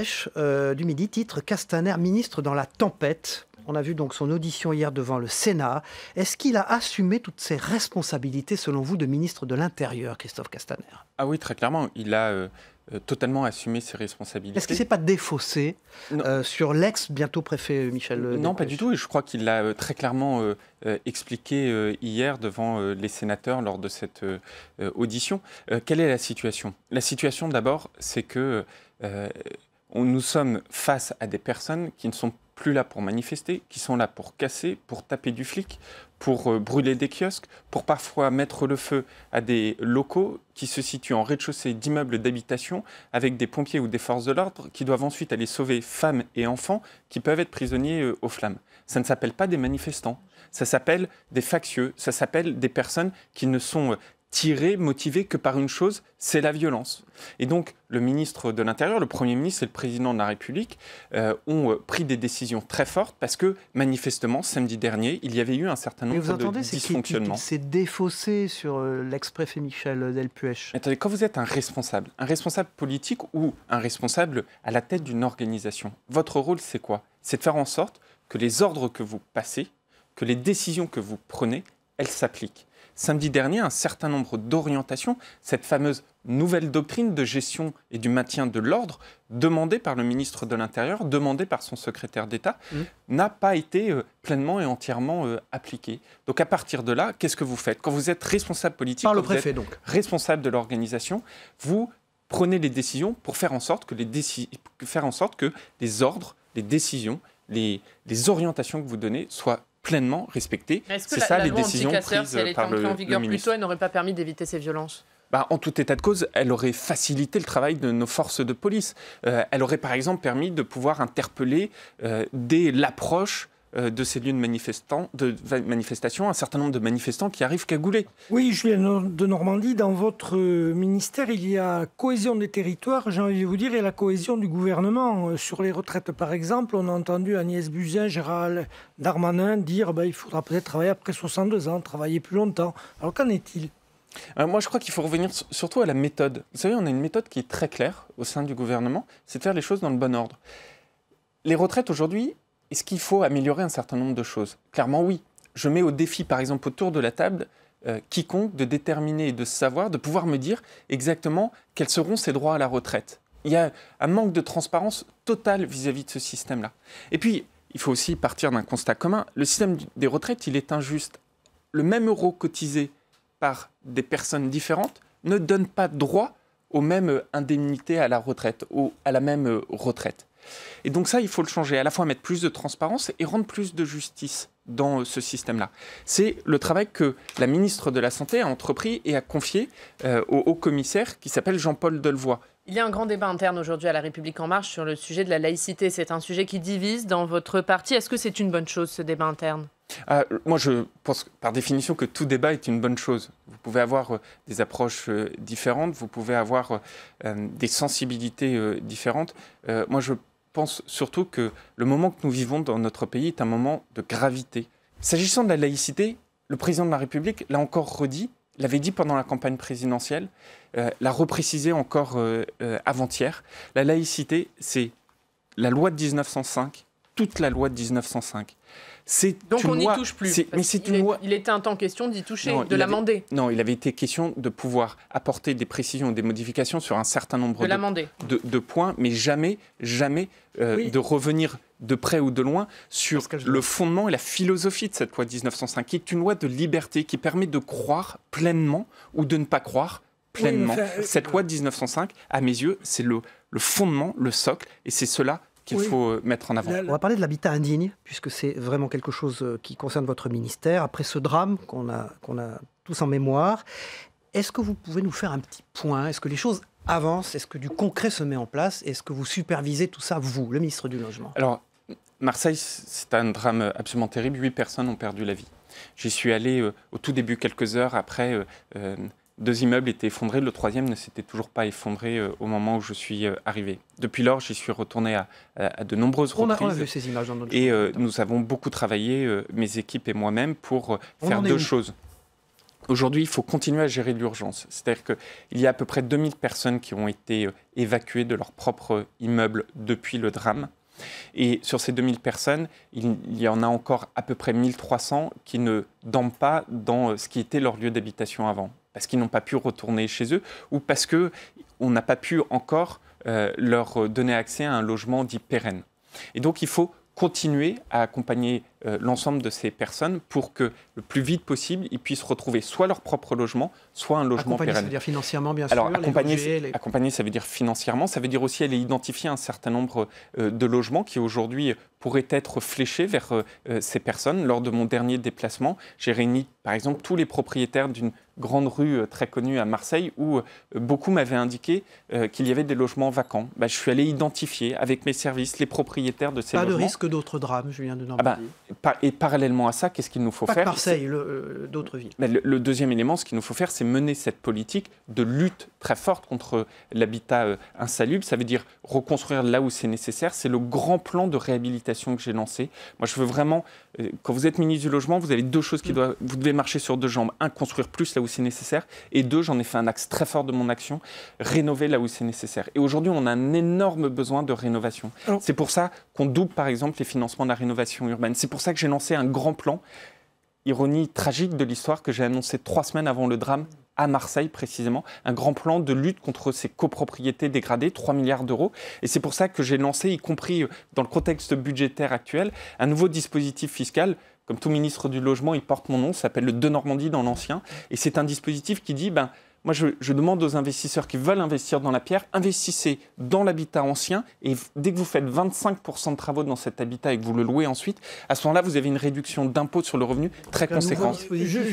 Dépêche du Midi titre « Castaner, ministre dans la tempête ». On a vu donc son audition hier devant le Sénat. Est-ce qu'il a assumé toutes ses responsabilités, selon vous, de ministre de l'Intérieur, Christophe Castaner? Ah oui, très clairement. Il a totalement assumé ses responsabilités. Est-ce qu'il ne s'est pas défaussé sur l'ex-bientôt préfet Michel Delpech? Non, pas du tout. Et je crois qu'il l'a très clairement expliqué hier devant les sénateurs lors de cette audition. Quelle est la situation? La situation, d'abord, c'est que nous sommes face à des personnes qui ne sont plus là pour manifester, qui sont là pour casser, pour taper du flic, pour brûler des kiosques, pour parfois mettre le feu à des locaux qui se situent en rez-de-chaussée d'immeubles d'habitation avec des pompiers ou des forces de l'ordre qui doivent ensuite aller sauver femmes et enfants qui peuvent être prisonniers aux flammes. Ça ne s'appelle pas des manifestants, ça s'appelle des factieux, ça s'appelle des personnes qui ne sont tirés, motivés que par une chose, c'est la violence. Et donc, le ministre de l'Intérieur, le Premier ministre et le Président de la République ont pris des décisions très fortes parce que, manifestement, samedi dernier, il y avait eu un certain nombre de dysfonctionnements. Il s'est défaussé sur l'ex-préfet Michel Delpech. Attendez, quand vous êtes un responsable politique ou un responsable à la tête d'une organisation, votre rôle, c'est quoi? C'est de faire en sorte que les ordres que vous passez, que les décisions que vous prenez, elles s'appliquent. Samedi dernier, un certain nombre d'orientations, cette fameuse nouvelle doctrine de gestion et du maintien de l'ordre, demandée par le ministre de l'Intérieur, demandée par son secrétaire d'État, n'a pas été pleinement et entièrement appliquée. Donc à partir de là, qu'est-ce que vous faites? Quand vous êtes responsable politique, par le préfet, donc responsable de l'organisation, vous prenez les décisions pour faire en sorte que les ordres, les décisions, les orientations que vous donnez soient pleinement respectée. C'est ça les décisions prises si elle était entrée en vigueur plus tôt, elle n'aurait pas permis d'éviter ces violences? En tout état de cause, elle aurait facilité le travail de nos forces de police. Elle aurait par exemple permis de pouvoir interpeller dès l'approche de ces lieux de manifestation, un certain nombre de manifestants qui arrivent cagoulés. Oui, Julien de Normandie, dans votre ministère, il y a cohésion des territoires, j'ai envie de vous dire, et la cohésion du gouvernement. Sur les retraites, par exemple, on a entendu Agnès Buzyn, Gérald Darmanin dire il faudra peut-être travailler après 62 ans, travailler plus longtemps. Alors qu'en est-il? Moi, je crois qu'il faut revenir surtout à la méthode. Vous savez, on a une méthode qui est très claire au sein du gouvernement, c'est de faire les choses dans le bon ordre. Les retraites, aujourd'hui, est-ce qu'il faut améliorer un certain nombre de choses? Clairement, oui. Je mets au défi, par exemple, autour de la table, quiconque de déterminer et de savoir, de pouvoir me dire exactement quels seront ses droits à la retraite. Il y a un manque de transparence totale vis-à-vis de ce système-là. Et puis, il faut aussi partir d'un constat commun. Le système des retraites, il est injuste. Le même euro cotisé par des personnes différentes ne donne pas droit aux mêmes indemnités à la retraite, ou à la même retraite. Et donc ça, il faut le changer, à la fois mettre plus de transparence et rendre plus de justice dans ce système-là. C'est le travail que la ministre de la Santé a entrepris et a confié au haut-commissaire qui s'appelle Jean-Paul Delevoye. Il y a un grand débat interne aujourd'hui à La République En Marche sur le sujet de la laïcité. C'est un sujet qui divise dans votre parti. Est-ce que c'est une bonne chose, ce débat interne? Moi, je pense par définition que tout débat est une bonne chose. Vous pouvez avoir des approches différentes, vous pouvez avoir des sensibilités différentes. Moi, je pense surtout que le moment que nous vivons dans notre pays est un moment de gravité. S'agissant de la laïcité, le président de la République l'a encore redit, l'avait dit pendant la campagne présidentielle, l'a reprécisé encore avant-hier. La laïcité, c'est la loi de 1905, toute la loi de 1905. Donc on n'y touche plus. Il était un temps question d'y toucher, de l'amender. Non, il avait été question de pouvoir apporter des précisions, des modifications sur un certain nombre de points, mais jamais de revenir de près ou de loin sur le fondement et la philosophie de cette loi de 1905, qui est une loi de liberté qui permet de croire pleinement ou de ne pas croire pleinement. Cette loi de 1905, à mes yeux, c'est le fondement, le socle, et c'est cela qu'il faut mettre en avant. On va parler de l'habitat indigne, puisque c'est vraiment quelque chose qui concerne votre ministère. Après ce drame qu'on a tous en mémoire, est-ce que vous pouvez nous faire un petit point? Est-ce que les choses avancent? Est-ce que du concret se met en place? Est-ce que vous supervisez tout ça, vous, le ministre du Logement? Alors, Marseille, c'est un drame absolument terrible. 8 personnes ont perdu la vie. J'y suis allé au tout début, quelques heures après. 2 immeubles étaient effondrés, le 3e ne s'était toujours pas effondré au moment où je suis arrivé. Depuis lors, j'y suis retourné à de nombreuses reprises. On a vu ces images dans notre et nous avons beaucoup travaillé, mes équipes et moi-même, pour faire 2 choses. Aujourd'hui, il faut continuer à gérer l'urgence. C'est-à-dire qu'il y a à peu près 2000 personnes qui ont été évacuées de leur propre immeuble depuis le drame. Et sur ces 2000 personnes, il y en a encore à peu près 1300 qui ne dorment pas dans ce qui était leur lieu d'habitation avant, parce qu'ils n'ont pas pu retourner chez eux ou parce qu'on n'a pas pu encore leur donner accès à un logement dit pérenne. Et donc, il faut continuer à accompagner l'ensemble de ces personnes pour que le plus vite possible, ils puissent retrouver soit leur propre logement, soit un logement pérenne. Ça veut dire financièrement, bien sûr. Alors, accompagner, ça veut dire financièrement, ça veut dire aussi aller identifier un certain nombre de logements qui aujourd'hui pourraient être fléchés vers ces personnes. Lors de mon dernier déplacement, j'ai réuni par exemple tous les propriétaires d'une grande rue très connue à Marseille où beaucoup m'avaient indiqué qu'il y avait des logements vacants. Je suis allé identifier avec mes services les propriétaires de ces logements. Pas de risque d'autres drames, Julien de Normandie. Et parallèlement à ça, qu'est-ce qu'il nous faut faire ? Pas que Marseille, d'autres villes. Le deuxième élément, ce qu'il nous faut faire, c'est mener cette politique de lutte très forte contre l'habitat insalubre. Ça veut dire reconstruire là où c'est nécessaire. C'est le grand plan de réhabilitation que j'ai lancé. Moi, je veux vraiment, quand vous êtes ministre du Logement, vous avez deux choses vous devez marcher sur deux jambes. Un, construire plus là où c'est nécessaire. Et deux, j'en ai fait un axe très fort de mon action, rénover là où c'est nécessaire. Et aujourd'hui, on a un énorme besoin de rénovation. C'est pour ça qu'on double, par exemple, les financements de la rénovation urbaine. C'est pour ça que j'ai lancé un grand plan, ironie tragique de l'histoire, que j'ai annoncé 3 semaines avant le drame, à Marseille précisément, un grand plan de lutte contre ces copropriétés dégradées, 3 milliards d'euros. Et c'est pour ça que j'ai lancé, y compris dans le contexte budgétaire actuel, un nouveau dispositif fiscal. Comme tout ministre du Logement, il porte mon nom, ça s'appelle le de Normandie dans l'ancien. Et c'est un dispositif qui dit, moi je demande aux investisseurs qui veulent investir dans la pierre, investissez dans l'habitat ancien et dès que vous faites 25% de travaux dans cet habitat et que vous le louez ensuite, à ce moment-là, vous avez une réduction d'impôt sur le revenu très conséquente.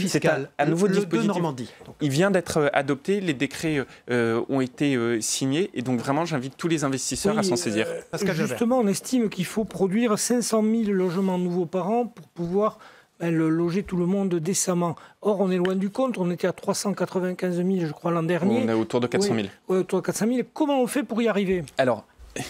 C'est un nouveau dispositif. De Normandie. Il vient d'être adopté, les décrets ont été signés et donc vraiment j'invite tous les investisseurs à s'en saisir. Justement, on estime qu'il faut produire 500 000 logements nouveaux par an pour pouvoir loger tout le monde décemment. Or, on est loin du compte. On était à 395 000, je crois, l'an dernier. On est autour de 400 000. Oui, autour de 400 000. Comment on fait pour y arriver ? Alors,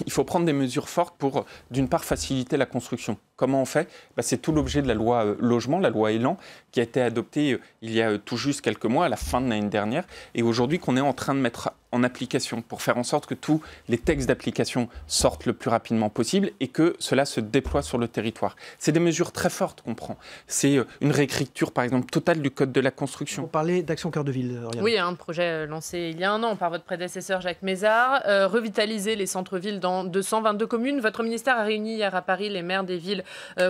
il faut prendre des mesures fortes pour, d'une part, faciliter la construction. Comment on fait ? C'est tout l'objet de la loi Logement, la loi Elan, qui a été adoptée il y a tout juste quelques mois, à la fin de l'année dernière, et aujourd'hui qu'on est en train de mettre en application pour faire en sorte que tous les textes d'application sortent le plus rapidement possible et que cela se déploie sur le territoire. C'est des mesures très fortes qu'on prend. C'est une réécriture, par exemple, totale du Code de la construction. Vous parlez d'Action Cœur de Ville, Oriane. Oui, un projet lancé il y a 1 an par votre prédécesseur Jacques Mézard. Revitaliser les centres-villes dans 222 communes. Votre ministère a réuni hier à Paris les maires des villes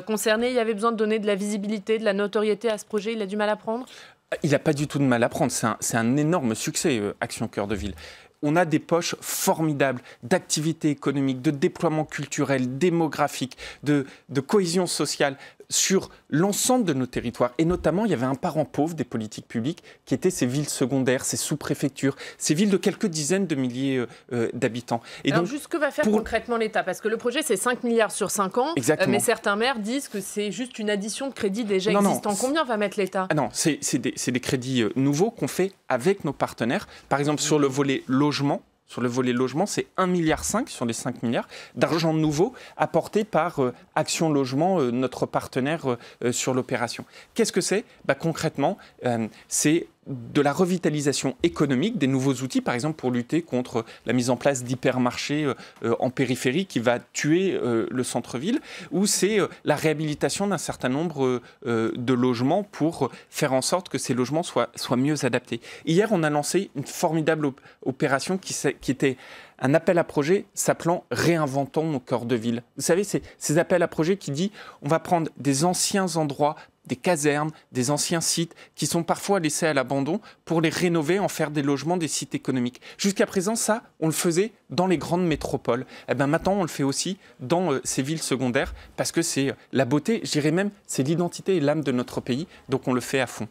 concernées. Il y avait besoin de donner de la visibilité, de la notoriété à ce projet. Il a du mal à prendre ? Il n'a pas du tout de mal à prendre. C'est un énorme succès, Action Cœur de Ville. On a des poches formidables d'activités économiques, de déploiement culturel, démographique, de cohésion sociale sur l'ensemble de nos territoires. Et notamment, il y avait un parent pauvre des politiques publiques qui étaient ces villes secondaires, ces sous-préfectures, ces villes de quelques dizaines de milliers d'habitants. Et alors, juste que va faire concrètement l'État ? Parce que le projet, c'est 5 milliards sur 5 ans. Exactement. Mais certains maires disent que c'est juste une addition de crédits déjà existants. Combien va mettre l'État ? Non, c'est des crédits nouveaux qu'on fait avec nos partenaires. Par exemple, sur le volet logement, c'est 1,5 milliard sur les 5 milliards d'argent nouveau apporté par Action Logement, notre partenaire sur l'opération. Qu'est-ce que c'est ? Concrètement, c'est de la revitalisation économique, des nouveaux outils, par exemple pour lutter contre la mise en place d'hypermarchés en périphérie qui va tuer le centre-ville, ou c'est la réhabilitation d'un certain nombre de logements pour faire en sorte que ces logements soient mieux adaptés. Hier, on a lancé une formidable opération qui était un appel à projet s'appelant « Réinventons nos cœurs de ville ». Vous savez, c'est ces appels à projet qui disent on va prendre des anciens endroits, des casernes, des anciens sites qui sont parfois laissés à l'abandon pour les rénover, en faire des logements, des sites économiques. Jusqu'à présent, ça, on le faisait dans les grandes métropoles. Maintenant, on le fait aussi dans ces villes secondaires parce que c'est la beauté, je dirais même, c'est l'identité et l'âme de notre pays, donc on le fait à fond.